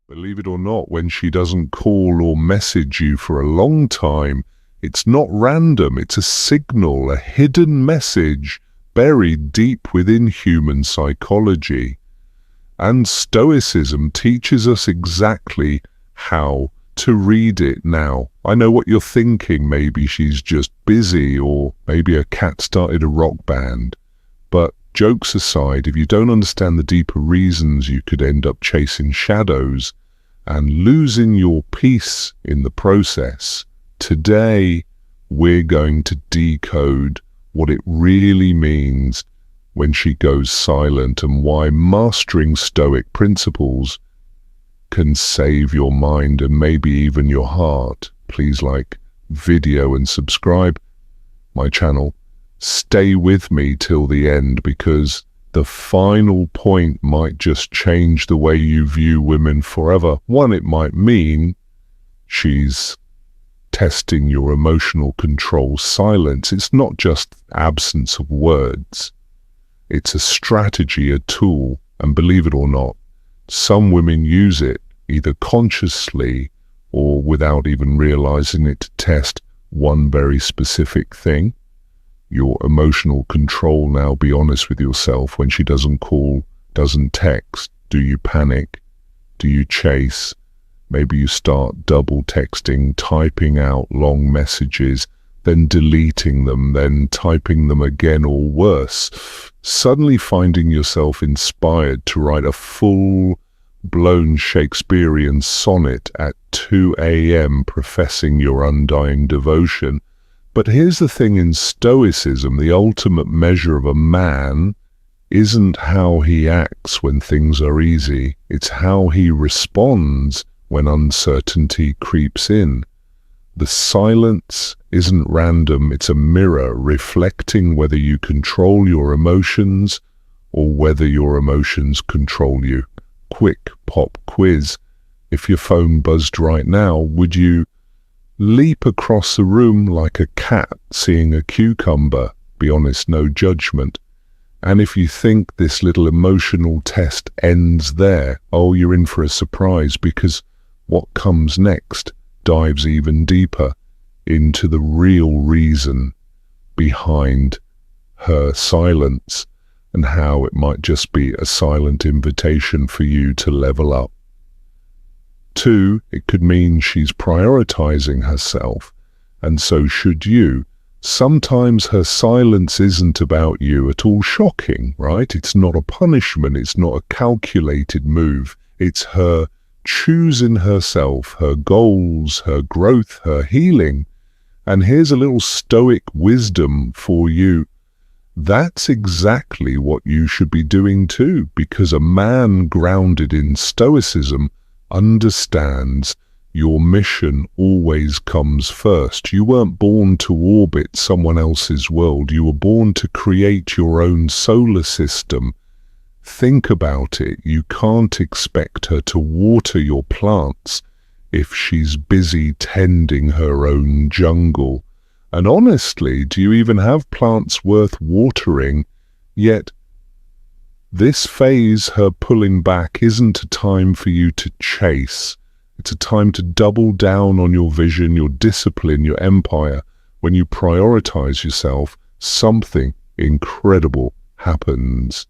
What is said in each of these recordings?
Believe it or not, when she doesn't call or message you for a long time, it's not random, it's a signal, a hidden message buried deep within human psychology. And Stoicism teaches us exactly how to read it now. I know what you're thinking, maybe she's just busy, or maybe a cat started a rock band. But jokes aside, if you don't understand the deeper reasons, you could end up chasing shadows and losing your peace in the process. Today, we're going to decode what it really means when she goes silent and why mastering Stoic principles can save your mind and maybe even your heart. Please like video and subscribe my channel. Stay with me till the end, because the final point might just change the way you view women forever. One, it might mean she's testing your emotional control silence. It's not just absence of words. It's a strategy, a tool, and believe it or not, some women use it either consciously or without even realizing it to test one very specific thing. Your emotional control now. Be honest with yourself. When she doesn't call, doesn't text, do you panic? Do you chase? Maybe you start double texting, typing out long messages, then deleting them, then typing them again, or worse, suddenly finding yourself inspired to write a full-blown Shakespearean sonnet at 2 a.m. professing your undying devotion. But here's the thing, in Stoicism, the ultimate measure of a man isn't how he acts when things are easy. It's how he responds when uncertainty creeps in. The silence isn't random, it's a mirror reflecting whether you control your emotions or whether your emotions control you. Quick pop quiz. If your phone buzzed right now, would you leap across the room like a cat seeing a cucumber? Be honest, no judgment. And if you think this little emotional test ends there, oh, you're in for a surprise, because what comes next dives even deeper into the real reason behind her silence and how it might just be a silent invitation for you to level up. 2, it could mean she's prioritizing herself, and so should you. Sometimes her silence isn't about you at all. Shocking, right? It's not a punishment, it's not a calculated move. It's her choosing herself, her goals, her growth, her healing. And here's a little Stoic wisdom for you. That's exactly what you should be doing too, because a man grounded in Stoicism understands your mission always comes first. You weren't born to orbit someone else's world. You were born to create your own solar system. Think about it. You can't expect her to water your plants if she's busy tending her own jungle. And honestly, do you even have plants worth watering? Yet, this phase, her pulling back, isn't a time for you to chase. It's a time to double down on your vision, your discipline, your empire. When you prioritize yourself, something incredible happens.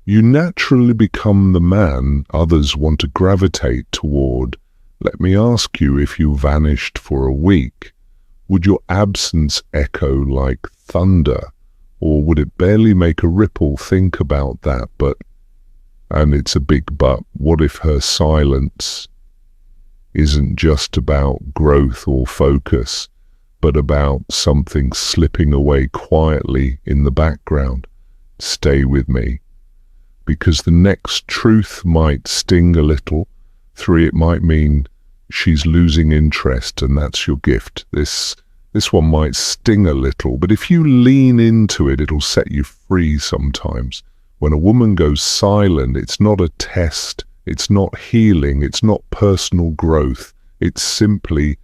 You naturally become the man others want to gravitate toward. Let me ask you, if you vanished for a week, would your absence echo like thunder? Or would it barely make a ripple? Think about that. But, and it's a big but, what if her silence isn't just about growth or focus, but about something slipping away quietly in the background? Stay with me, because the next truth might sting a little. 3, it might mean she's losing interest, and that's your gift. This one might sting a little, but if you lean into it, it'll set you free sometimes. When a woman goes silent, it's not a test, it's not healing, it's not personal growth. It's simply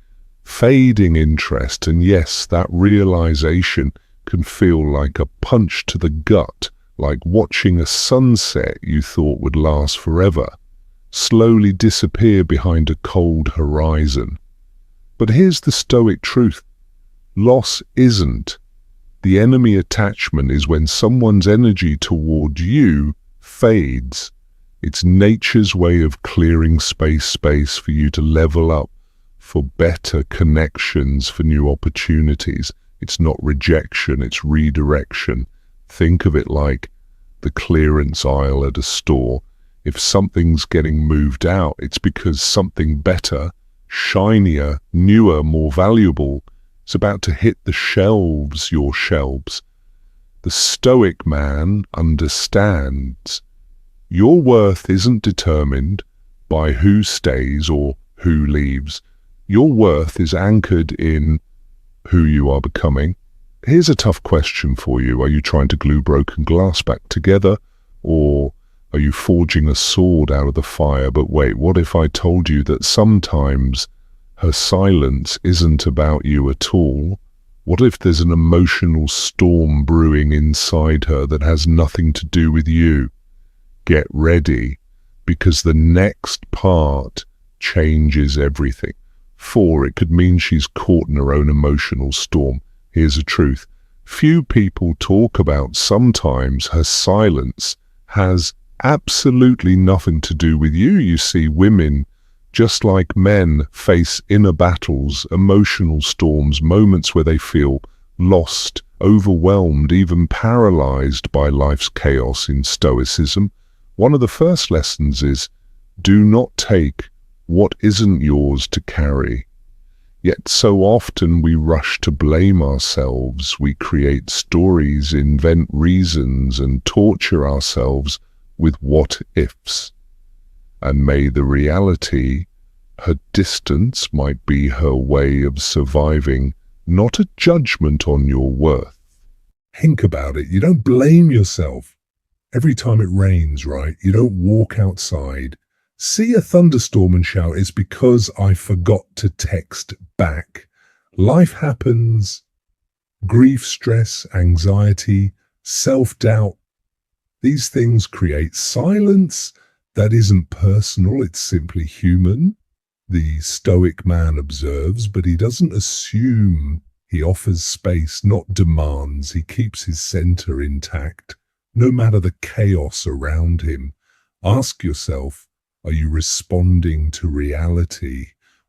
fading interest. And yes, that realization can feel like a punch to the gut, like watching a sunset you thought would last forever. slowly disappear behind a cold horizon. But here's the Stoic truth. Loss isn't. The enemy attachment is when someone's energy toward you fades. It's nature's way of clearing space for you to level up, for better connections, for new opportunities. It's not rejection, it's redirection. Think of it like the clearance aisle at a store. If something's getting moved out, it's because something better, shinier, newer, more valuable is about to hit the shelves, your shelves. The Stoic man understands your worth isn't determined by who stays or who leaves. Your worth is anchored in who you are becoming. Here's a tough question for you. Are you trying to glue broken glass back together, or are you forging a sword out of the fire? But wait, what if I told you that sometimes her silence isn't about you at all? What if there's an emotional storm brewing inside her that has nothing to do with you? Get ready, because the next part changes everything. 4, it could mean she's caught in her own emotional storm. Here's the truth. Few people talk about sometimes her silence has absolutely nothing to do with you. You see, women, just like men, face inner battles, emotional storms, moments where they feel lost, overwhelmed, even paralyzed by life's chaos. In Stoicism, one of the first lessons is, do not take what isn't yours to carry. Yet so often we rush to blame ourselves. We create stories, invent reasons, and torture ourselves with what-ifs. And may the reality, her distance might be her way of surviving, not a judgment on your worth. Think about it. You don't blame yourself every time it rains, right? You don't walk outside, see a thunderstorm and shout, it's because I forgot to text back. Life happens. Grief, stress, anxiety, self-doubt. These things create silence that isn't personal, it's simply human. The Stoic man observes, but he doesn't assume. He offers space, not demands. He keeps his center intact, no matter the chaos around him. Ask yourself, are you responding to reality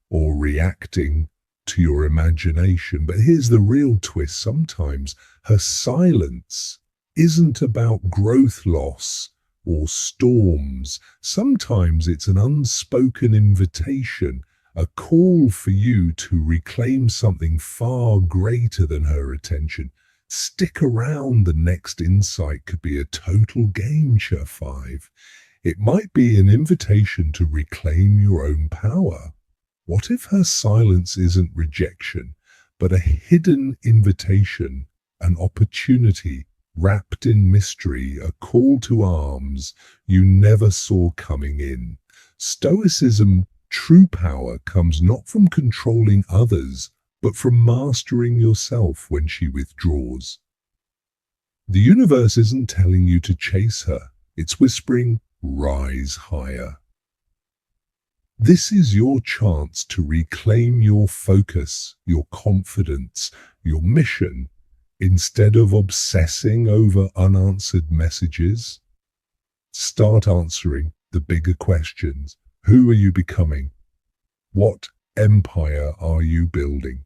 or reacting to your imagination? But here's the real twist. Sometimes her silence isn't about growth loss or storms. Sometimes it's an unspoken invitation, a call for you to reclaim something far greater than her attention. Stick around, the next insight could be a total game changer. 5. It might be an invitation to reclaim your own power. What if her silence isn't rejection, but a hidden invitation, an opportunity wrapped in mystery, a call to arms you never saw coming in? Stoicism, true power comes not from controlling others, but from mastering yourself when she withdraws. The universe isn't telling you to chase her, it's whispering, rise higher. This is your chance to reclaim your focus, your confidence, your mission. Instead of obsessing over unanswered messages, start answering the bigger questions. Who are you becoming? What empire are you building?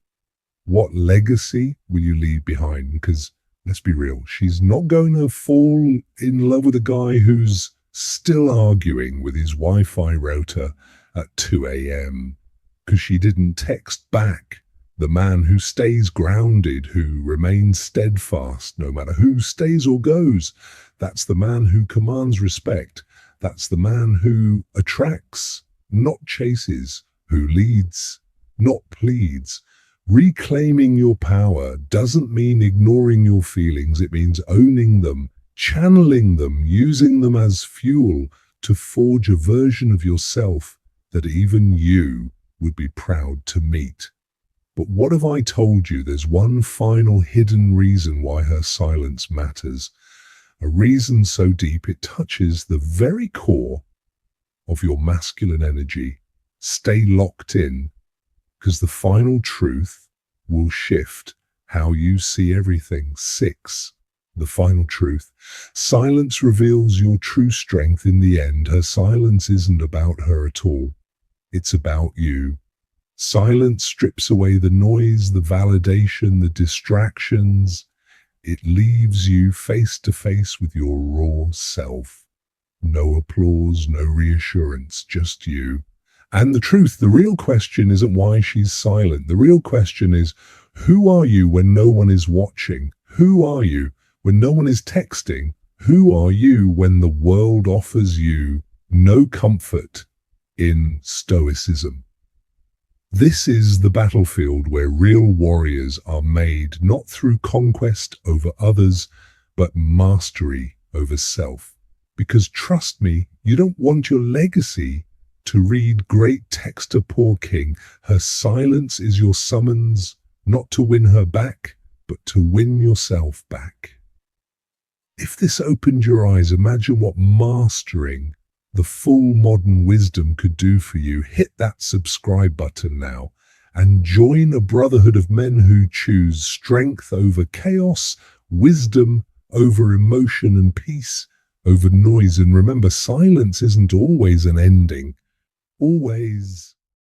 What legacy will you leave behind? Because let's be real, she's not going to fall in love with a guy who's still arguing with his Wi-Fi router at 2 a.m. because she didn't text back. The man who stays grounded, who remains steadfast no matter who stays or goes. That's the man who commands respect. That's the man who attracts, not chases, who leads, not pleads. Reclaiming your power doesn't mean ignoring your feelings. It means owning them, channeling them, using them as fuel to forge a version of yourself that even you would be proud to meet. But what if I told you there's one final hidden reason why her silence matters? A reason so deep it touches the very core of your masculine energy. Stay locked in, because the final truth will shift how you see everything. 6. The final truth. Silence reveals your true strength in the end. Her silence isn't about her at all. It's about you. Silence strips away the noise, the validation, the distractions. It leaves you face to face with your raw self. No applause, no reassurance, just you. And the truth, the real question isn't why she's silent. The real question is, who are you when no one is watching? Who are you when no one is texting? Who are you when the world offers you no comfort? In Stoicism, this is the battlefield where real warriors are made, not through conquest over others, but mastery over self. Because trust me, you don't want your legacy to read great text to poor king. Her silence is your summons, not to win her back, but to win yourself back. If this opened your eyes, imagine what mastering the full modern wisdom could do for you. Hit that subscribe button now and join a brotherhood of men who choose strength over chaos, wisdom over emotion, and peace over noise. And remember, silence isn't always an ending. Always